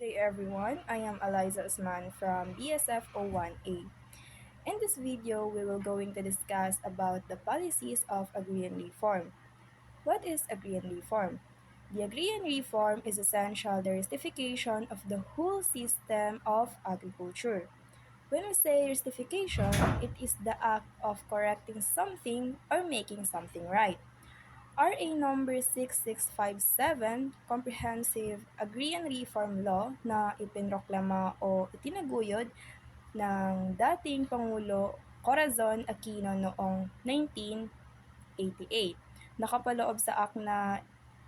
Good day everyone, I am Eliza Usman from BSF 01A. In this video, we will going to discuss about the policies of Agrarian Reform. What is Agrarian Reform? The Agrarian Reform is essential the restitution of the whole system of agriculture. When we say restitution, it is the act of correcting something or making something right. RA number 6657, Comprehensive Agrarian Reform Law na ipinroklama o itinaguyod ng dating Pangulo Corazon Aquino noong 1988. Nakapaloob sa act na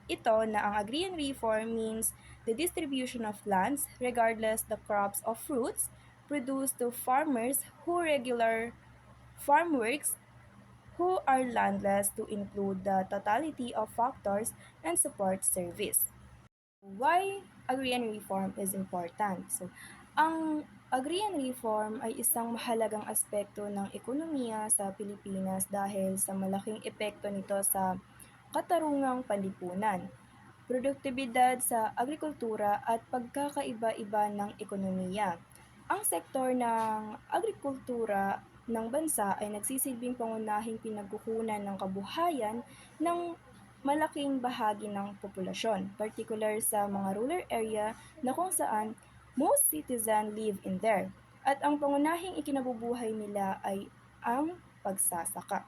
ito na ang agrarian reform means the distribution of lands regardless the crops of fruits produced to farmers who regular farm works who are landless to include the totality of factors and support service. Why agrarian reform is important? Ang agrarian reform ay isang mahalagang aspekto ng ekonomiya sa Pilipinas dahil sa malaking epekto nito sa katarungang panlipunan, produktibidad sa agrikultura at pagkakaiba-iba ng ekonomiya. Ang sektor ng agrikultura ng bansa ay nagsisilbing pangunahing pinagkukunan ng kabuhayan ng malaking bahagi ng populasyon, particular sa mga rural area na kung saan most citizens live in there. At ang pangunahing ikinabubuhay nila ay ang pagsasaka.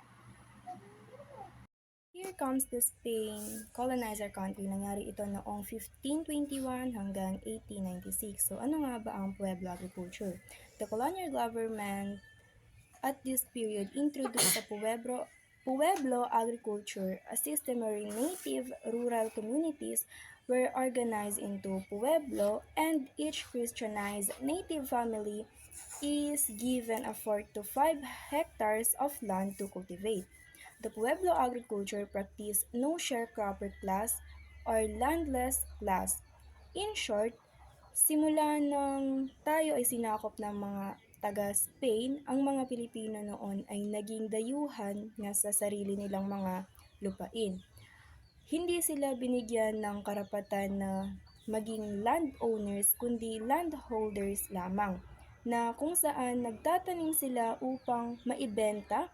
Here comes the Spain colonizer country. Nangyari ito noong 1521 hanggang 1896. So ano nga ba ang Pueblo agriculture? The colonial government at this period introduced the Pueblo agriculture, a system where native rural communities were organized into pueblo and each Christianized native family is given a 4 to 5 hectares of land to cultivate. The Pueblo agriculture practiced no sharecropper class or landless class. In short, simula nang tayo ay sinakop ng mga taga-Spain, ang mga Pilipino noon ay naging dayuhan na sa sarili nilang mga lupain. Hindi sila binigyan ng karapatan na maging landowners kundi landholders lamang, na kung saan nagtatanim sila upang maibenta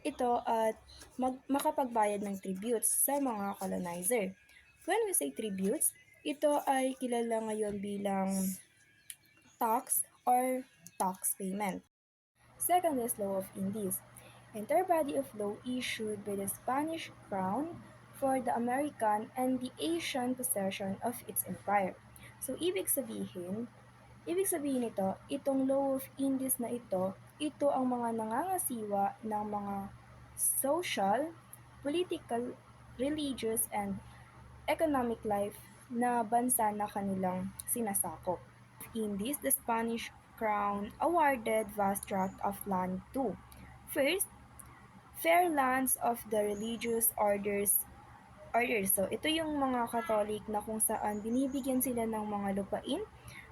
ito at makapagbayad ng tributes sa mga colonizer. When we say tributes, ito ay kilala ngayon bilang tax or tax payment. Second is Law of Indies, entire body of law issued by the Spanish Crown for the American and the Asian possession of its empire. So, ibig sabihin nito, itong Law of Indies na ito ang mga nangangasiwa ng mga social, political, religious, and economic life na bansa na kanilang sinasakop. Indies, the Spanish crown awarded vast tract of land to. First, fair lands of the religious orders. So, ito yung mga Katolik na kung saan binibigyan sila ng mga lupain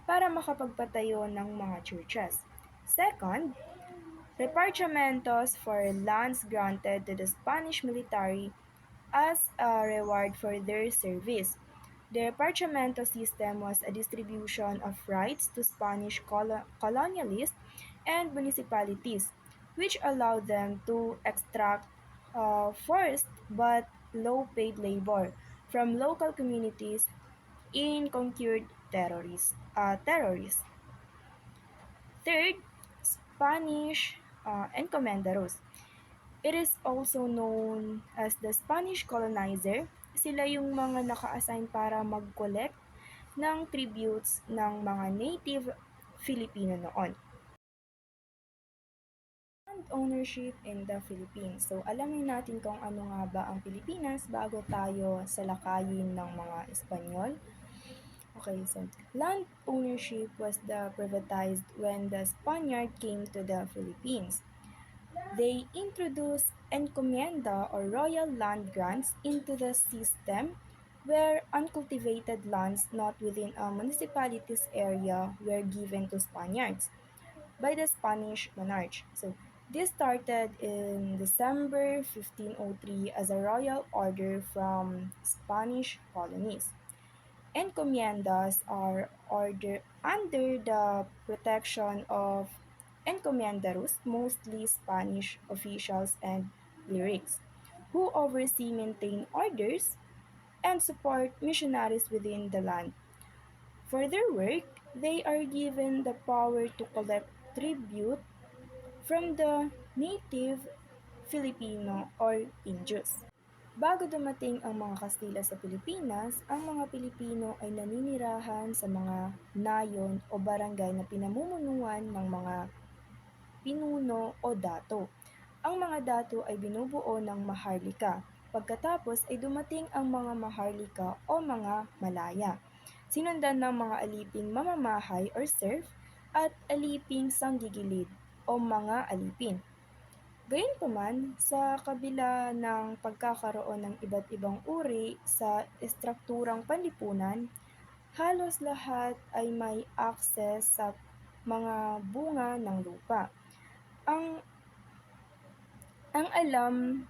para makapagpatayo ng mga churches. Second, repartimentos for lands granted to the Spanish military as a reward for their service. The repartimento system was a distribution of rights to Spanish colonialists and municipalities, which allowed them to extract forced but low-paid labor from local communities in conquered territories. Third, Spanish encomenderos. It is also known as the Spanish colonizer. Sila yung mga naka-assign para mag-collect ng tributes ng mga native Filipino noon. Land ownership in the Philippines. So, alamin natin kung ano nga ba ang Pilipinas bago tayo salakayin ng mga Espanyol. Okay, so land ownership was privatized when the Spaniard came to the Philippines. They introduced encomienda or royal land grants into the system where uncultivated lands not within a municipality's area were given to Spaniards by the Spanish monarch. So this started in December 1503 as a royal order from Spanish colonies. Encomiendas are under the protection of encomiendaros, mostly Spanish officials and clerics, who oversee, maintain orders, and support missionaries within the land. For their work, they are given the power to collect tribute from the native Filipino or Indios. Bago dumating ang mga Kastila sa Pilipinas, ang mga Pilipino ay naninirahan sa mga nayon o barangay na pinamumunuan ng mga pinuno o dato. Ang mga dato ay binubuo ng maharlika. Pagkatapos ay dumating ang mga maharlika o mga malaya. Sinundan ng mga aliping mamamahay or serf at aliping sanggigilid o mga alipin. Gayunpaman, sa kabila ng pagkakaroon ng iba't ibang uri sa estrukturang panlipunan, halos lahat ay may akses sa mga bunga ng lupa. Ang ang alam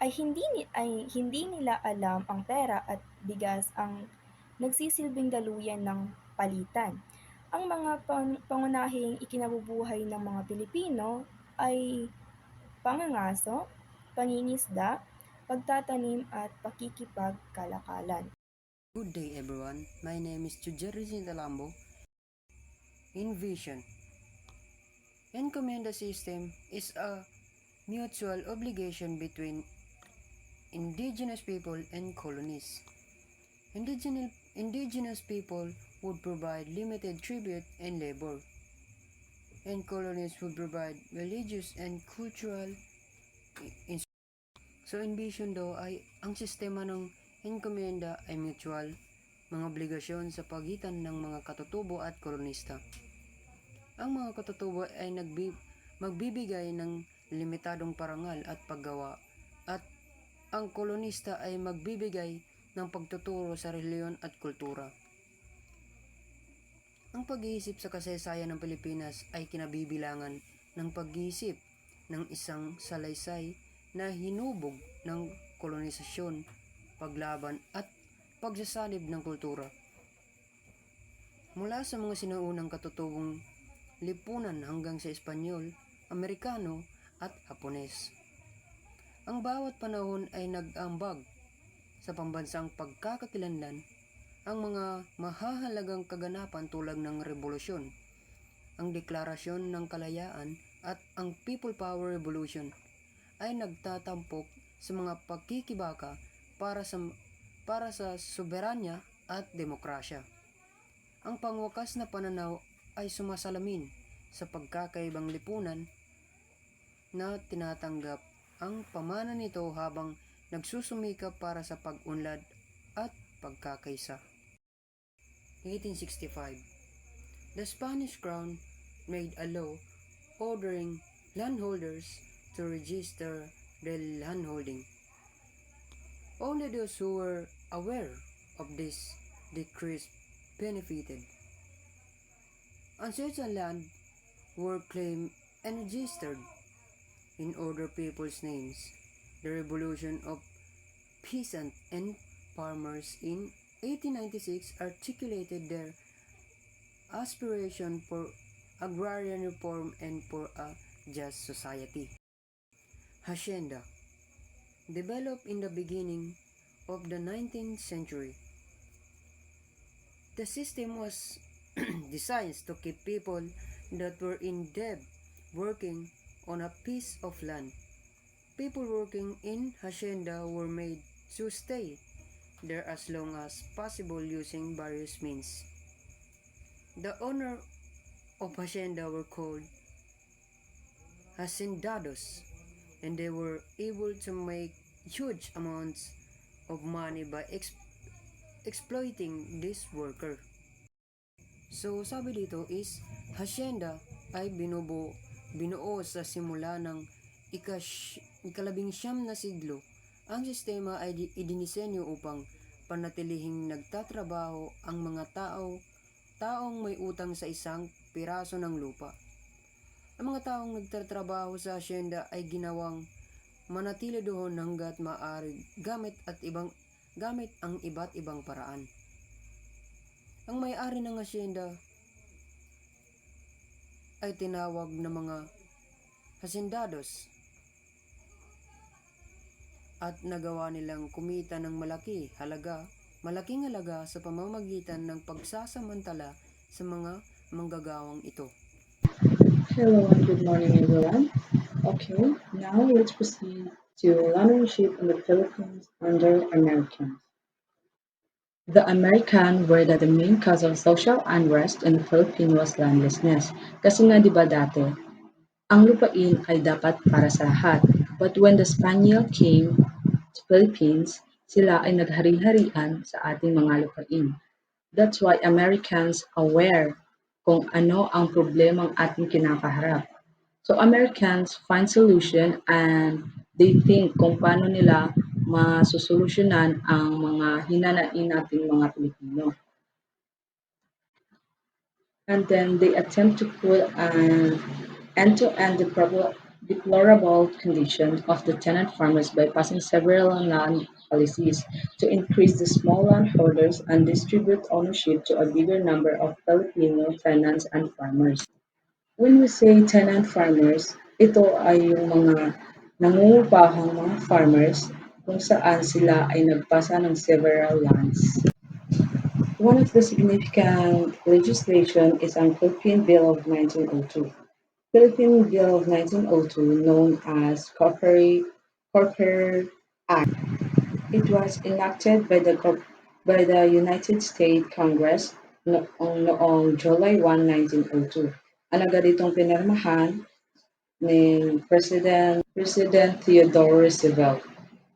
ay hindi nila alam ang pera at bigas ang nagsisilbing daluyan ng palitan. Ang mga pangunahing ikinabubuhay ng mga Pilipino ay pangangaso, pangingisda, pagtatanim at pakikipagkalakalan. Good day everyone, my name is Chujeri Sintalambo. In vision, encomienda system is a mutual obligation between indigenous people and colonies. Indigenous people would provide limited tribute and labor, and colonies would provide religious and cultural instruction. So in vision daw ay ang sistema ng encomienda ay mutual, mga obligasyon sa pagitan ng mga katutubo at kolonista. Ang mga katutubo ay magbibigay ng limitadong parangal at paggawa at ang kolonista ay magbibigay ng pagtuturo sa reliyon at kultura. Ang pag-iisip sa kasaysayan ng Pilipinas ay kinabibilangan ng pag-iisip ng isang salaysay na hinubog ng kolonisasyon, paglaban at pagsasanib ng kultura. Mula sa mga sinaunang katutubong lipunan hanggang sa Espanyol, Amerikano at Hapones. Ang bawat panahon ay nag-ambag sa pambansang pagkakakilanlan ang mga mahahalagang kaganapan tulad ng revolusyon, ang deklarasyon ng kalayaan at ang People Power Revolution ay nagtatampok sa mga pagkikibaka para sa soberanya at demokrasya. Ang pangwakas na pananaw ay sumasalamin sa pagkakaibang lipunan na tinatanggap ang pamana nito habang nagsusumikap para sa pag-unlad at pagkakaisa. 1865. The Spanish Crown made a law ordering landholders to register their landholding. Only those who were aware of this decrease benefited. Uncertain land were claimed and registered in other people's names. The revolution of peasants and farmers in 1896 articulated their aspiration for agrarian reform and for a just society. Hacienda, developed in the beginning of the 19th century. The system was designed to keep people that were in debt working on a piece of land. People working in hacienda were made to stay there as long as possible using various means. The owner of hacienda were called hacendados, and they were able to make huge amounts of money by exploiting this worker. So sabi dito is hacienda ay binuo sa simula ng ikalabing-siyam na siglo. Ang sistema ay idinisenyo upang panatilihing nagtatrabaho ang mga taong may utang sa isang piraso ng lupa. Ang mga taong nagtatrabaho sa hacienda ay ginawang manatili doon hanggat maaari gamit ang iba't ibang paraan. Ang may-ari ng asyenda ay tinawag na mga hasendados at nagawa nilang kumita ng malaking halaga sa pamamagitan ng pagsasamantala sa mga manggagawang ito. Hello and good morning, everyone. Okay, now let's proceed to land ownership in the Philippines under Americans. The American were that the main cause of social unrest in the Philippines was landlessness. Kasi nga di ba dati, ang lupain ay dapat para sa lahat. But when the Spaniel came to Philippines, sila ay naghari-harian sa ating mga lupain. That's why Americans aware kung ano ang problemang ating kinakaharap. So Americans find solution and they think kung paano nila masosolusyonan ang mga hinanain nating mga Pilipino. And then they attempt to put an end to end the deplorable condition of the tenant farmers by passing several land policies to increase the small landholders and distribute ownership to a bigger number of Filipino tenants and farmers. When we say tenant farmers, ito ay yung mga nangungupahang mga farmers kung saan sila ay nagpasa ng several lands. One of the significant legislation is ang Philippine Bill of 1902. Philippine Bill of 1902, known as Corporate Act. It was enacted by the United States Congress noong July 1, 1902. Ang agad itong pinirmahan ni President Theodore Roosevelt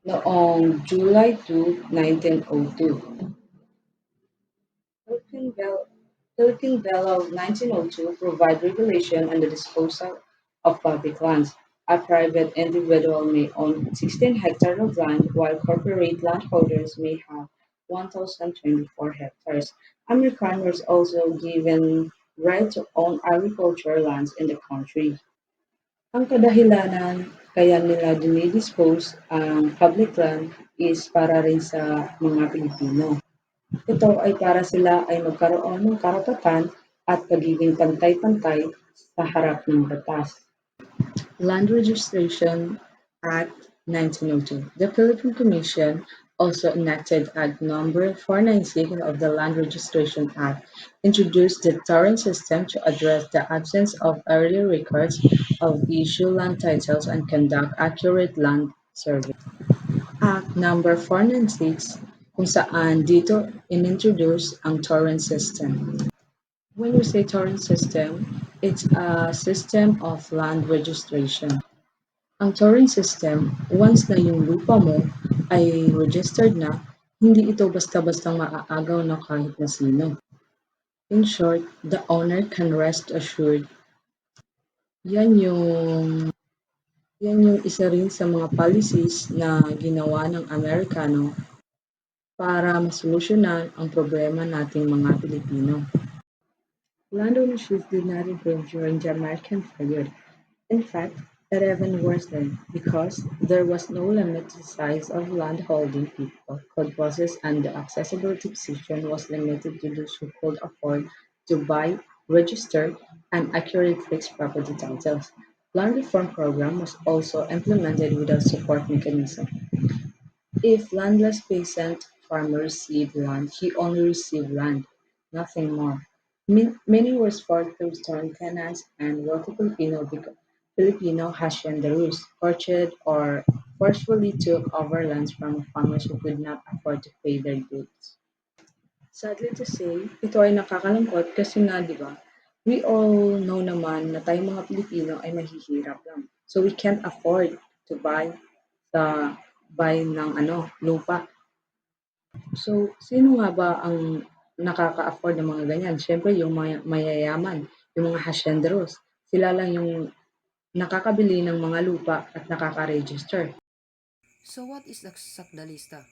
noong July 2, 1902. Philippine Bill, Philippine Bill of 1902 provide regulation on the disposal of public lands. A private individual may own 16 hectares of land, while corporate landholders may have 1,024 hectares. American was also given right to own agricultural lands in the country. Ang kadahilanan kaya nila dinidispose ang public land is para rin sa mga Pilipino. Ito ay para sila ay magkaroon ng karapatan at pagiging pantay-pantay sa harap ng batas. Land Registration Act 1902. The Philippine Commission also enacted Act Number 496 of the Land Registration Act, introduced the torrent system to address the absence of early records of issue land titles and conduct accurate land survey. Act Number 496 kung saan dito inintroduce ang torrent system. When we say torrent system, it's a system of land registration. Ang torrent system, once na yung lupa mo ay registered na, hindi ito basta-bastang maaagaw na kahit na sino. In short, the owner can rest assured. Yan yung isa rin sa mga policies na ginawa ng Amerikano para masolusyonan ang problema nating mga Pilipino. Land ownership did not improve during the American period. In fact, it even worsened because there was no limit to the size of landholding people could possess and the accessibility position was limited to those who could afford to buy, register, and accurately fix property titles. Land reform program was also implemented without support mechanism. If landless peasant farmer received land, he only received land, nothing more. Many were forced to return tenants and wealthy Filipino haciendaries purchased or forcefully took over lands from farmers who could not afford to pay their goods. Sadly to say, ito ay nakakalungkot kasi nga, di ba, we all know naman na tayong mga Pilipino ay mahihirap lang. So we can't afford to buy ng lupa. So, sino nga ba ang nakaka-afford ng mga ganyan? Siyempre, yung mayayaman, yung mga hacienderos. Sila lang yung nakakabili ng mga lupa at nakaka-register. So what is the Sakdalista?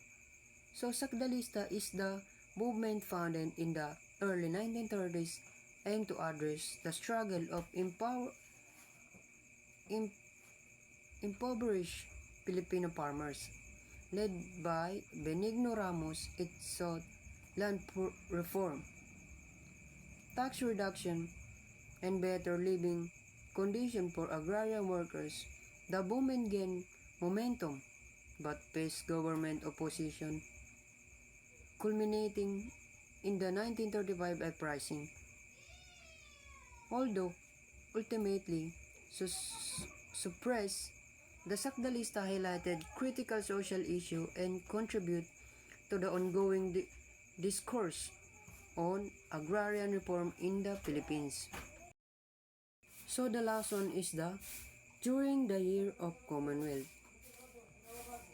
So Sakdalista is the movement founded in the early 1930s aimed to address the struggle of impoverished Filipino farmers. Led by Benigno Ramos, it sought land reform, tax reduction, and better living condition for agrarian workers, the movement gained momentum but faced government opposition, culminating in the 1935 uprising. Although ultimately suppressed, the Sakdalista highlighted critical social issue and contribute to the ongoing discourse on agrarian reform in the Philippines. So the lesson is during the year of Commonwealth.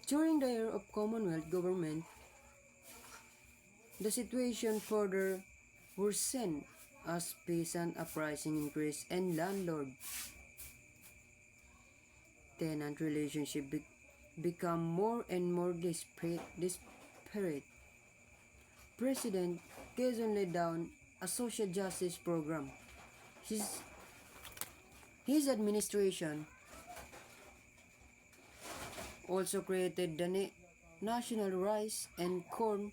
During the year of Commonwealth government, the situation further worsened as peasant uprising increased and landlord-tenant relationship become more and more disparate. President Quezon laid down a social justice program. His administration also created the National Rice and Corn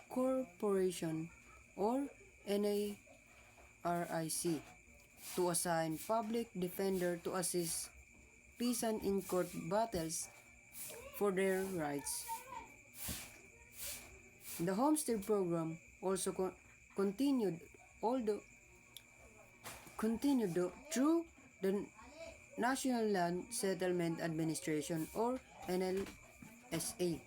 Corporation or NARIC to assign public defender to assist peasants in court battles for their rights. The homestead program also continued through the National Land Settlement Administration or NLSA.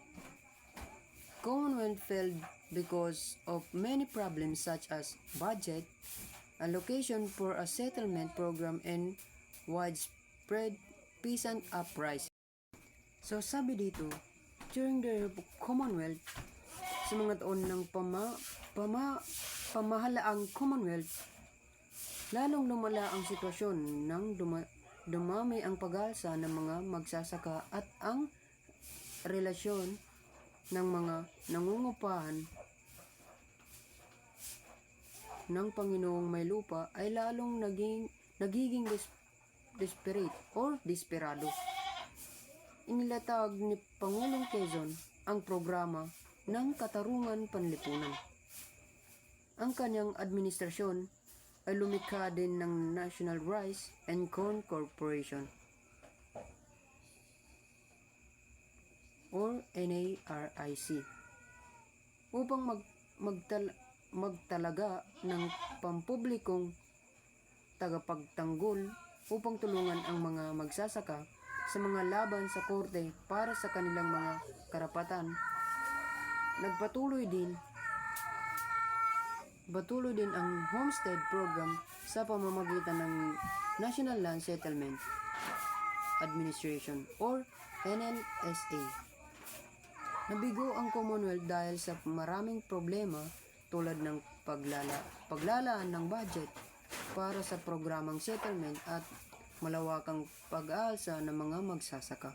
Commonwealth failed because of many problems such as budget, allocation for a settlement program, and widespread peasant uprising. So sabi dito, during the Commonwealth, sa mga taon ng pamahalaang Commonwealth, lalong lumala ang sitwasyon nang dumami ang pag-aalsa ng mga magsasaka at ang relasyon ng mga nangungupahan ng Panginoong may lupa ay lalong nagiging desperate or desperado. Inilatag ni Pangulong Quezon ang programa ng Katarungan Panlipunan. Ang kanyang administrasyon ay lumikha din ng National Rice and Corn Corporation or NARIC upang magtalaga ng pampublikong tagapagtanggol upang tulungan ang mga magsasaka sa mga laban sa korte para sa kanilang mga karapatan. Nagpatuloy din ang homestead program sa pamamagitan ng National Land Settlement Administration or NLSA. Nabigo ang Commonwealth dahil sa maraming problema tulad ng paglalaan ng budget para sa programang settlement at malawakang pag-aalsa ng mga magsasaka.